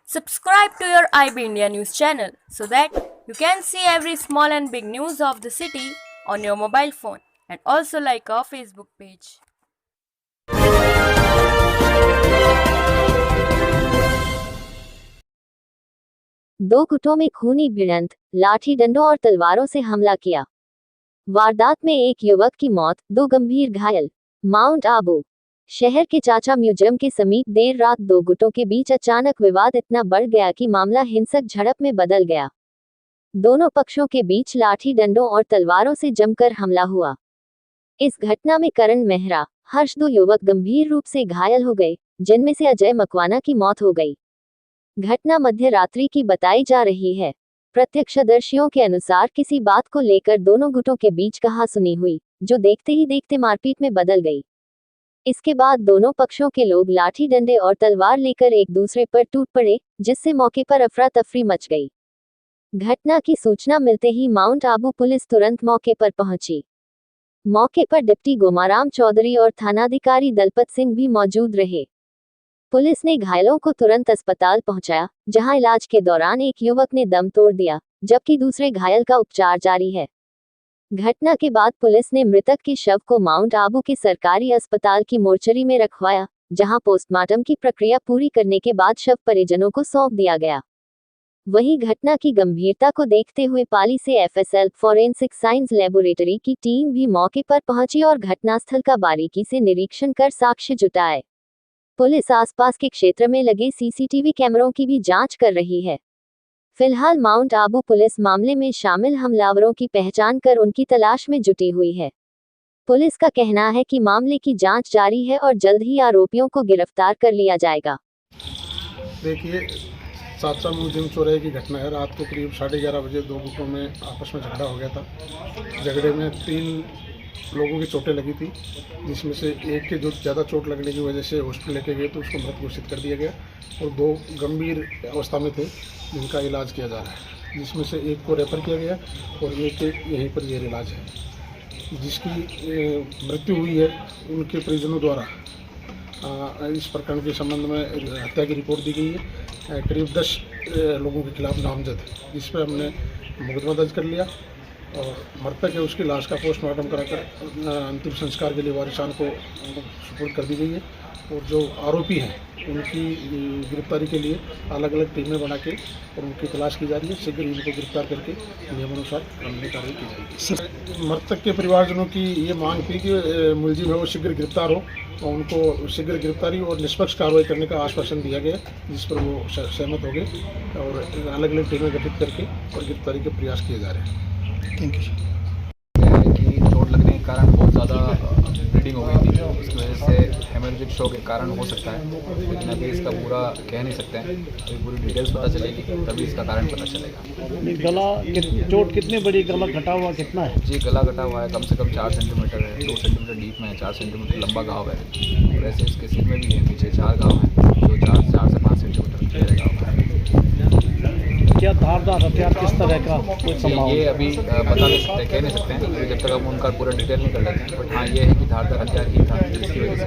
Subscribe to your IB India News channel so that you can see every small and big news of the city on your mobile phone, and also like our Facebook page. दो गुटों में खूनी भिड़ंत, लाठी डंडों और तलवारों से हमला किया। वारदात में एक युवक की मौत, दो गंभीर घायल। माउंट आबू शहर के चाचा म्यूजियम के समीप देर रात दो गुटों के बीच अचानक विवाद इतना बढ़ गया कि मामला हिंसक झड़प में बदल गया। दोनों पक्षों के बीच लाठी डंडों और तलवारों से जमकर हमला हुआ। इस घटना में करण मेहरा, हर्ष दो युवक गंभीर रूप से घायल हो गए, जिनमें से अजय मकवाना की मौत हो गई। घटना मध्य रात्रि की बताई जा रही है। प्रत्यक्षदर्शियों के अनुसार किसी बात को लेकर दोनों गुटों के बीच कहासुनी हुई, जो देखते ही देखते मारपीट में बदल गई। इसके बाद दोनों पक्षों के लोग लाठी डंडे और तलवार लेकर एक दूसरे पर टूट पड़े, जिससे मौके पर अफरा तफरी मच गई। घटना की सूचना मिलते ही माउंट आबू पुलिस तुरंत मौके पर पहुंची। मौके पर डिप्टी गोमाराम चौधरी और थानाधिकारी दलपत सिंह भी मौजूद रहे। पुलिस ने घायलों को तुरंत अस्पताल पहुंचाया, जहां इलाज के दौरान एक युवक ने दम तोड़ दिया, जबकि दूसरे घायल का उपचार जारी है। घटना के बाद पुलिस ने मृतक के शव को माउंट आबू के सरकारी अस्पताल की मोर्चरी में रखवाया, जहां पोस्टमार्टम की प्रक्रिया पूरी करने के बाद शव परिजनों को सौंप दिया गया। वहीं घटना की गंभीरता को देखते हुए पाली से एफएसएल फॉरेंसिक साइंस लेबोरेटरी की टीम भी मौके पर पहुंची और घटनास्थल का बारीकी से निरीक्षण कर साक्ष्य जुटाए। पुलिस आसपास के क्षेत्र में लगे सीसीटीवी कैमरों की भी जांच कर रही है। फिलहाल माउंट आबू पुलिस मामले में शामिल हमलावरों की पहचान कर उनकी तलाश में जुटी हुई है। पुलिस का कहना है कि मामले की जांच जारी है और जल्द ही आरोपियों को गिरफ्तार कर लिया जाएगा। देखिए, चाचा म्यूजियम चौराहे की घटना है। रात को करीब 11:30 बजे दो गुटों में आपस में झगड़ा हो गया था। झगड़े में 3 लोगों की चोटें लगी थी, जिसमें से एक के जो ज़्यादा चोट लगने की वजह से हॉस्पिटल लेके गए तो उसको मृत घोषित कर दिया गया, और 2 गंभीर अवस्था में थे जिनका इलाज किया जा रहा है, जिसमें से एक को रेफर किया गया और एक के यहीं पर जेर इलाज है। जिसकी मृत्यु हुई है, उनके परिजनों द्वारा इस प्रकरण के संबंध में हत्या की रिपोर्ट दी गई है। करीब 10 लोगों के खिलाफ नामजद है, जिस पर हमने मुकदमा दर्ज कर लिया और मृतक है उसकी लाश का पोस्टमार्टम कराकर अंतिम संस्कार के लिए वारिसान को सुपुर्द कर दी गई है। और जो आरोपी हैं उनकी गिरफ्तारी के लिए अलग अलग टीमें बना के और उनकी तलाश की जा रही है। शीघ्र इनको गिरफ्तार करके नियमानुसार कानूनी कार्रवाई की जाएगी। मृतक के परिवारजनों की ये मांग थी कि मुलजिम है वो शीघ्र गिरफ्तार हो, और उनको शीघ्र गिरफ्तारी और निष्पक्ष कार्रवाई करने का आश्वासन दिया गया, जिस पर वो सहमत हो गए और अलग अलग टीमें गठित करके और गिरफ्तारी के प्रयास किए जा रहे हैं। Thank you. कि चोट लगने के कारण बहुत ज़्यादा ब्लीडिंग हो गई थी, उसकी वजह से हेमरेजिक शॉक के कारण हो सकता है, लेकिन अभी इसका पूरा कह नहीं सकते हैं। अभी पूरी डिटेल्स पता चलेगी तभी इसका कारण पता चलेगा। गला चोट कितनी बड़ी, गला कटा हुआ कितना है? जी, गला कटा हुआ है, कम से कम 4 सेंटीमीटर है, 2 सेंटीमीटर डीप में है, 4 सेंटीमीटर लंबा घाव है। और ऐसे इसके सिर में भी है, पीछे 4 घाव हैं, जो 4 से 5 सेंटीमीटर गहरे घाव है। क्या धारदार हथियार किस तरह का कुछ संभावना? ये अभी बता नहीं सकते, कह नहीं सकते हैं, जब तक हम उनका पूरा डिटेल नहीं कर लेते हैं। बट हाँ, ये है कि धारदार हथियार ही था, जिसकी वजह से